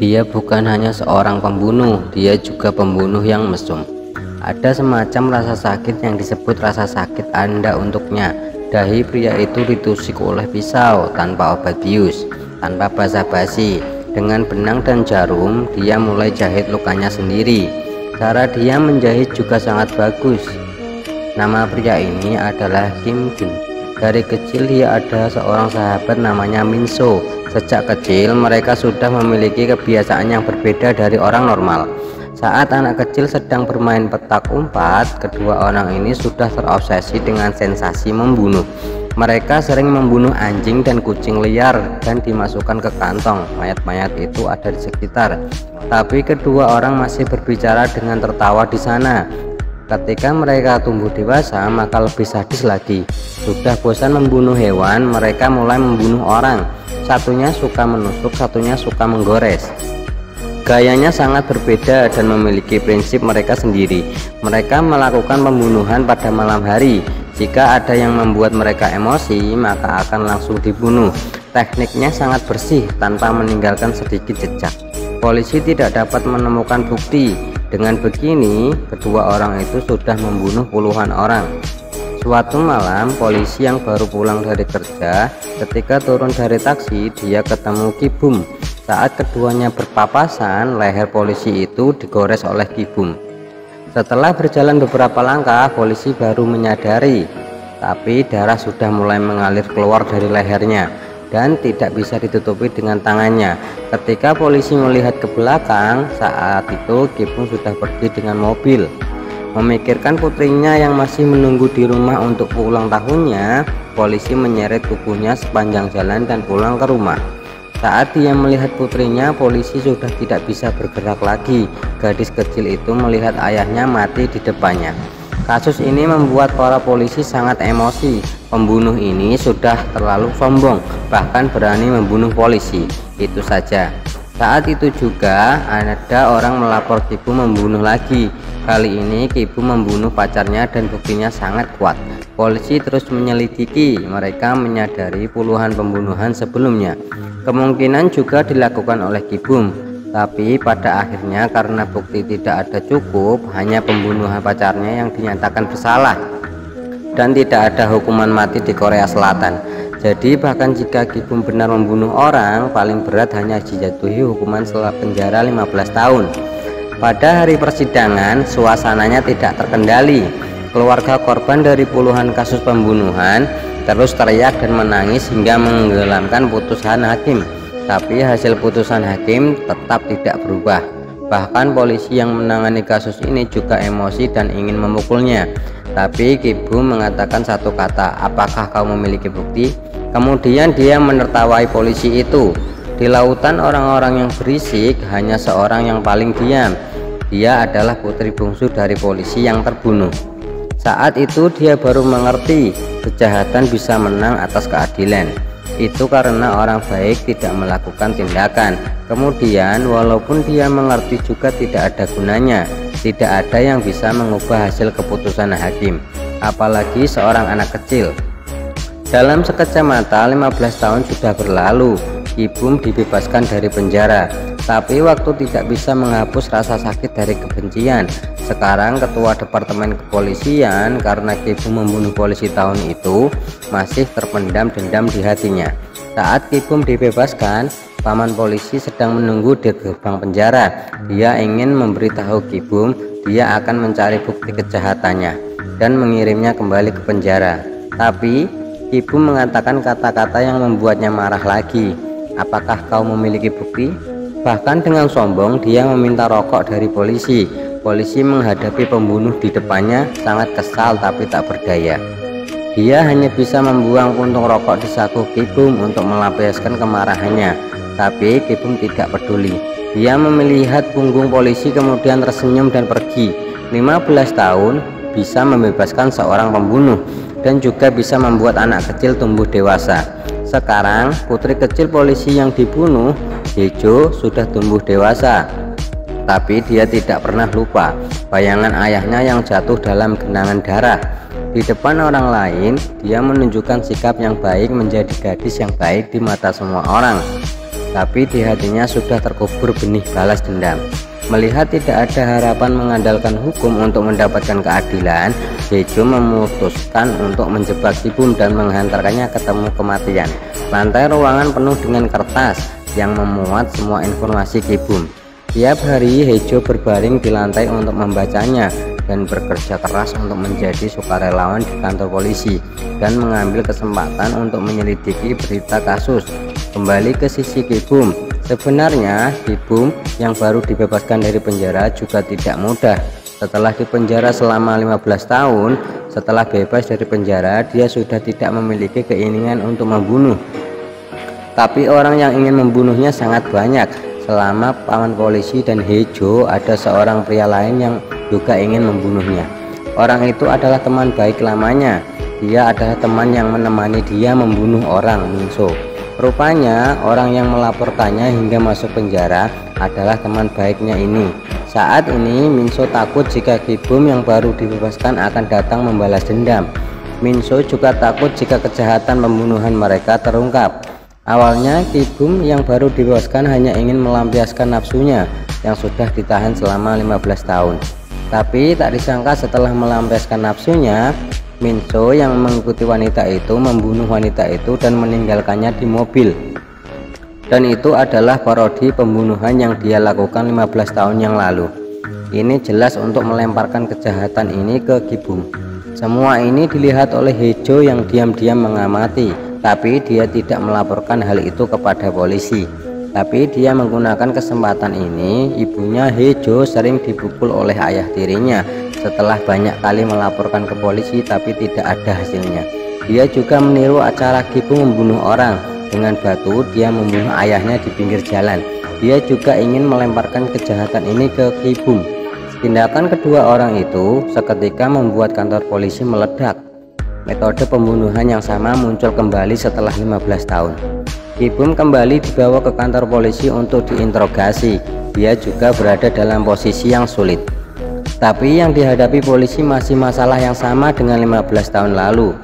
Dia bukan hanya seorang pembunuh, dia juga pembunuh yang mesum. Ada semacam rasa sakit yang disebut rasa sakit Anda untuknya. Dahi pria itu ditusuk oleh pisau tanpa obat bius, tanpa basa-basi. Dengan benang dan jarum, dia mulai jahit lukanya sendiri. Cara dia menjahit juga sangat bagus. Nama pria ini adalah Kim Jun. Dari kecil dia ada seorang sahabat namanya Min So. Sejak kecil mereka sudah memiliki kebiasaan yang berbeda dari orang normal. Saat anak kecil sedang bermain petak umpat, kedua orang ini sudah terobsesi dengan sensasi membunuh. Mereka sering membunuh anjing dan kucing liar dan dimasukkan ke kantong. Mayat-mayat itu ada di sekitar. Tapi kedua orang masih berbicara dengan tertawa di sana. Ketika mereka tumbuh dewasa, maka lebih sadis lagi. Sudah bosan membunuh hewan, mereka mulai membunuh orang. Satunya suka menusuk, satunya suka menggores. Gayanya sangat berbeda dan memiliki prinsip mereka sendiri. Mereka melakukan pembunuhan pada malam hari. Jika ada yang membuat mereka emosi, maka akan langsung dibunuh. Tekniknya sangat bersih tanpa meninggalkan sedikit jejak. Polisi tidak dapat menemukan bukti. Dengan begini, kedua orang itu sudah membunuh puluhan orang. Suatu malam, polisi yang baru pulang dari kerja, ketika turun dari taksi, dia ketemu Ki Bum. Saat keduanya berpapasan, leher polisi itu digores oleh Ki Bum. Setelah berjalan beberapa langkah, polisi baru menyadari, tapi darah sudah mulai mengalir keluar dari lehernya dan tidak bisa ditutupi dengan tangannya. Ketika polisi melihat ke belakang, saat itu Ki Bum sudah pergi dengan mobil. Memikirkan putrinya yang masih menunggu di rumah untuk ulang tahunnya, polisi menyeret tubuhnya sepanjang jalan dan pulang ke rumah. Saat dia melihat putrinya, polisi sudah tidak bisa bergerak lagi. Gadis kecil itu melihat ayahnya mati di depannya. Kasus ini membuat para polisi sangat emosi. Pembunuh ini sudah terlalu sombong, bahkan berani membunuh polisi. Itu saja. Saat itu juga ada orang melapor Ki Bum membunuh lagi. Kali ini Ki Bum membunuh pacarnya dan buktinya sangat kuat. Polisi terus menyelidiki. Mereka menyadari puluhan pembunuhan sebelumnya. Kemungkinan juga dilakukan oleh Ki Bum. Tapi pada akhirnya karena bukti tidak ada cukup, hanya pembunuhan pacarnya yang dinyatakan bersalah. Dan tidak ada hukuman mati di Korea Selatan. Jadi bahkan jika Ki Bum benar membunuh orang, paling berat hanya dijatuhi hukuman setelah penjara 15 tahun. Pada hari persidangan, suasananya tidak terkendali. Keluarga korban dari puluhan kasus pembunuhan terus teriak dan menangis hingga menggelamkan putusan hakim. Tapi hasil putusan hakim tetap tidak berubah. Bahkan polisi yang menangani kasus ini juga emosi dan ingin memukulnya. Tapi Ki Bum mengatakan satu kata, "Apakah kau memiliki bukti?" Kemudian dia menertawai polisi itu. Di lautan orang-orang yang berisik, hanya seorang yang paling diam. Dia adalah putri bungsu dari polisi yang terbunuh. Saat itu dia baru mengerti kejahatan bisa menang atas keadilan. Itu karena orang baik tidak melakukan tindakan. Kemudian walaupun dia mengerti juga tidak ada gunanya. Tidak ada yang bisa mengubah hasil keputusan hakim, apalagi seorang anak kecil. Dalam sekejap mata 15 tahun sudah berlalu. Ki Bum dibebaskan dari penjara, tapi waktu tidak bisa menghapus rasa sakit dari kebencian. Sekarang ketua departemen kepolisian karena Ki Bum membunuh polisi tahun itu masih terpendam dendam di hatinya. Saat Ki Bum dibebaskan, paman polisi sedang menunggu di gerbang penjara. Dia ingin memberitahu Ki Bum dia akan mencari bukti kejahatannya dan mengirimnya kembali ke penjara. Tapi Ki Bum mengatakan kata-kata yang membuatnya marah lagi. "Apakah kau memiliki bukti?" Bahkan dengan sombong dia meminta rokok dari polisi. Polisi menghadapi pembunuh di depannya sangat kesal tapi tak berdaya. Dia hanya bisa membuang puntung rokok di saku Ki Bum untuk melampiaskan kemarahannya. Tapi Ki Bum tidak peduli. Dia melihat punggung polisi kemudian tersenyum dan pergi. 15 tahun bisa membebaskan seorang pembunuh dan juga bisa membuat anak kecil tumbuh dewasa. Sekarang putri kecil polisi yang dibunuh, Hejo, sudah tumbuh dewasa. Tapi dia tidak pernah lupa bayangan ayahnya yang jatuh dalam genangan darah. Di depan orang lain, dia menunjukkan sikap yang baik, menjadi gadis yang baik di mata semua orang. Tapi di hatinya sudah terkubur benih balas dendam. Melihat tidak ada harapan mengandalkan hukum untuk mendapatkan keadilan, Hejo memutuskan untuk menjebak Kibum dan menghantarkannya ketemu kematian. Lantai ruangan penuh dengan kertas yang memuat semua informasi Kibum. Tiap hari Hejo berbaring di lantai untuk membacanya dan bekerja keras untuk menjadi sukarelawan di kantor polisi dan mengambil kesempatan untuk menyelidiki berita kasus. Kembali ke sisi Kibum, sebenarnya Kibum yang baru dibebaskan dari penjara juga tidak mudah. Setelah dipenjara selama 15 tahun, setelah bebas dari penjara, dia sudah tidak memiliki keinginan untuk membunuh. Tapi orang yang ingin membunuhnya sangat banyak. Selama paman polisi dan Hejo, ada seorang pria lain yang juga ingin membunuhnya. Orang itu adalah teman baik lamanya. Dia adalah teman yang menemani dia membunuh orang, Minso. Rupanya orang yang melaporkannya hingga masuk penjara adalah teman baiknya ini. Saat ini Minso takut jika Kibum yang baru dibebaskan akan datang membalas dendam. Minso juga takut jika kejahatan pembunuhan mereka terungkap. Awalnya Kibum yang baru dibebaskan hanya ingin melampiaskan nafsunya yang sudah ditahan selama 15 tahun. Tapi tak disangka setelah melampiaskan nafsunya, Minso yang mengikuti wanita itu membunuh wanita itu dan meninggalkannya di mobil. Dan itu adalah parodi pembunuhan yang dia lakukan 15 tahun yang lalu. Ini jelas untuk melemparkan kejahatan ini ke Kibum. Semua ini dilihat oleh Hejo yang diam-diam mengamati, tapi dia tidak melaporkan hal itu kepada polisi. Tapi dia menggunakan kesempatan ini. Ibunya Hejo sering dipukul oleh ayah tirinya setelah banyak kali melaporkan ke polisi tapi tidak ada hasilnya. Dia juga meniru acara Kibum membunuh orang. Dengan batu dia membunuh ayahnya di pinggir jalan. Dia juga ingin melemparkan kejahatan ini ke Kibum. Tindakan kedua orang itu seketika membuat kantor polisi meledak. Metode pembunuhan yang sama muncul kembali setelah 15 tahun. Kibum kembali dibawa ke kantor polisi untuk diinterogasi. Dia juga berada dalam posisi yang sulit. Tapi yang dihadapi polisi masih masalah yang sama dengan 15 tahun lalu.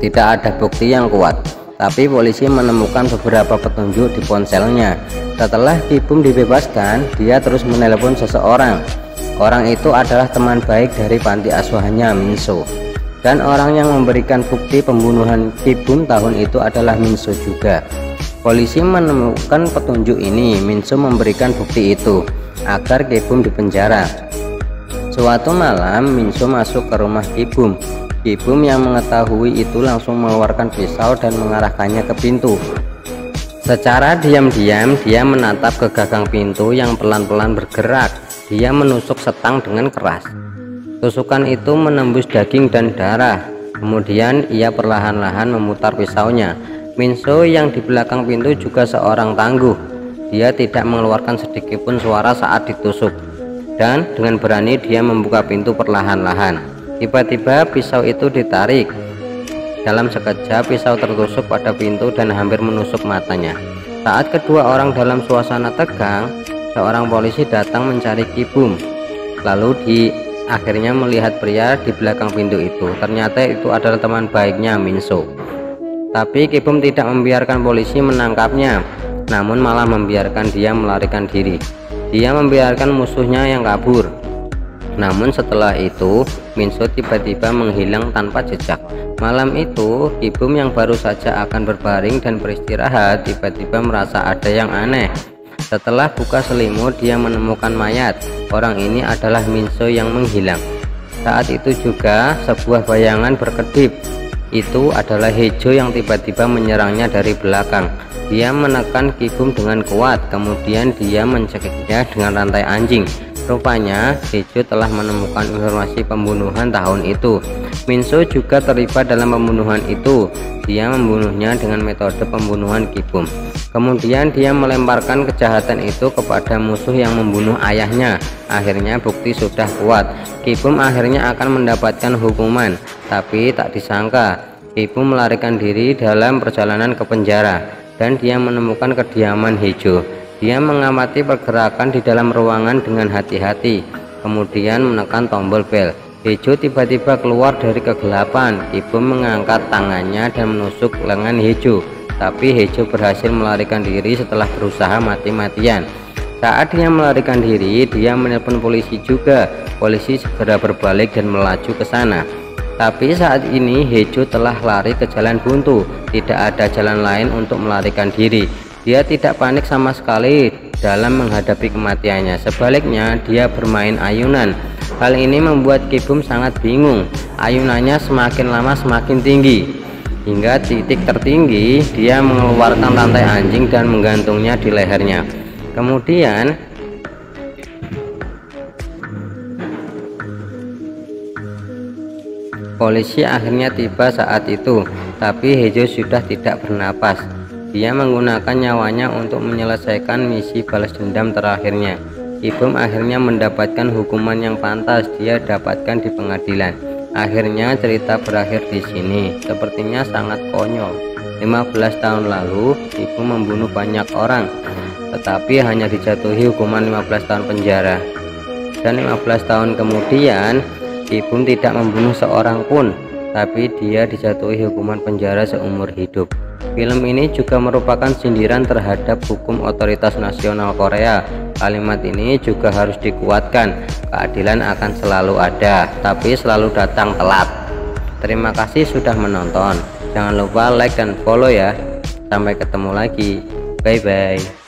Tidak ada bukti yang kuat, tapi polisi menemukan beberapa petunjuk di ponselnya. Setelah Kibum dibebaskan, dia terus menelepon seseorang. Orang itu adalah teman baik dari panti asuhannya, Minso. Dan orang yang memberikan bukti pembunuhan Kibum tahun itu adalah Minso juga. Polisi menemukan petunjuk ini. Minso memberikan bukti itu agar Kibum dipenjara. Suatu malam Minso masuk ke rumah Kibum. Kibum yang mengetahui itu langsung mengeluarkan pisau dan mengarahkannya ke pintu. Secara diam-diam dia menatap ke gagang pintu yang pelan-pelan bergerak. Dia menusuk setang dengan keras. Tusukan itu menembus daging dan darah. Kemudian ia perlahan-lahan memutar pisaunya. Minso yang di belakang pintu juga seorang tangguh. Dia tidak mengeluarkan sedikitpun suara saat ditusuk. Dan dengan berani dia membuka pintu perlahan-lahan. Tiba-tiba pisau itu ditarik. Dalam sekejap pisau tertusuk pada pintu dan hampir menusuk matanya. Saat kedua orang dalam suasana tegang, seorang polisi datang mencari Kibum. Lalu akhirnya melihat pria di belakang pintu itu. Ternyata itu adalah teman baiknya, Minso. Tapi Kibum tidak membiarkan polisi menangkapnya, namun malah membiarkan dia melarikan diri. Dia membiarkan musuhnya yang kabur. Namun setelah itu Minso tiba-tiba menghilang tanpa jejak. Malam itu Kibum yang baru saja akan berbaring dan beristirahat tiba-tiba merasa ada yang aneh. Setelah buka selimut dia menemukan mayat. Orang ini adalah Minso yang menghilang. Saat itu juga sebuah bayangan berkedip. Itu adalah Hejo yang tiba-tiba menyerangnya dari belakang. Dia menekan Kibum dengan kuat, kemudian dia mencekiknya dengan rantai anjing. Rupanya Hejo telah menemukan informasi pembunuhan tahun itu. Minso juga terlibat dalam pembunuhan itu. Dia membunuhnya dengan metode pembunuhan Kibum. Kemudian dia melemparkan kejahatan itu kepada musuh yang membunuh ayahnya. Akhirnya bukti sudah kuat. Kibum akhirnya akan mendapatkan hukuman. Tapi tak disangka Kibum melarikan diri dalam perjalanan ke penjara. Dan dia menemukan kediaman Hejo. Dia mengamati pergerakan di dalam ruangan dengan hati-hati. Kemudian menekan tombol bel. Hejo tiba-tiba keluar dari kegelapan. Kibum mengangkat tangannya dan menusuk lengan Hejo, tapi Hejo berhasil melarikan diri setelah berusaha mati-matian. Saat dia melarikan diri, dia menelpon polisi juga. Polisi segera berbalik dan melaju ke sana. Tapi saat ini Hejo telah lari ke jalan buntu, tidak ada jalan lain untuk melarikan diri. Dia tidak panik sama sekali dalam menghadapi kematiannya. Sebaliknya, dia bermain ayunan. Hal ini membuat Kibum sangat bingung. Ayunannya semakin lama semakin tinggi. Hingga titik tertinggi, dia mengeluarkan rantai anjing dan menggantungnya di lehernya. Kemudian polisi akhirnya tiba saat itu, tapi Hejo sudah tidak bernapas. Dia menggunakan nyawanya untuk menyelesaikan misi balas dendam terakhirnya. Kibum akhirnya mendapatkan hukuman yang pantas dia dapatkan di pengadilan. Akhirnya cerita berakhir di sini. Sepertinya sangat konyol. 15 tahun lalu Kibum membunuh banyak orang, tetapi hanya dijatuhi hukuman 15 tahun penjara. Dan 15 tahun kemudian Kibum tidak membunuh seorang pun, tapi dia dijatuhi hukuman penjara seumur hidup. Film ini juga merupakan sindiran terhadap hukum otoritas nasional Korea. Kalimat ini juga harus dikuatkan. Keadilan akan selalu ada, tapi selalu datang telat. Terima kasih sudah menonton. Jangan lupa like dan follow ya. Sampai ketemu lagi. Bye bye.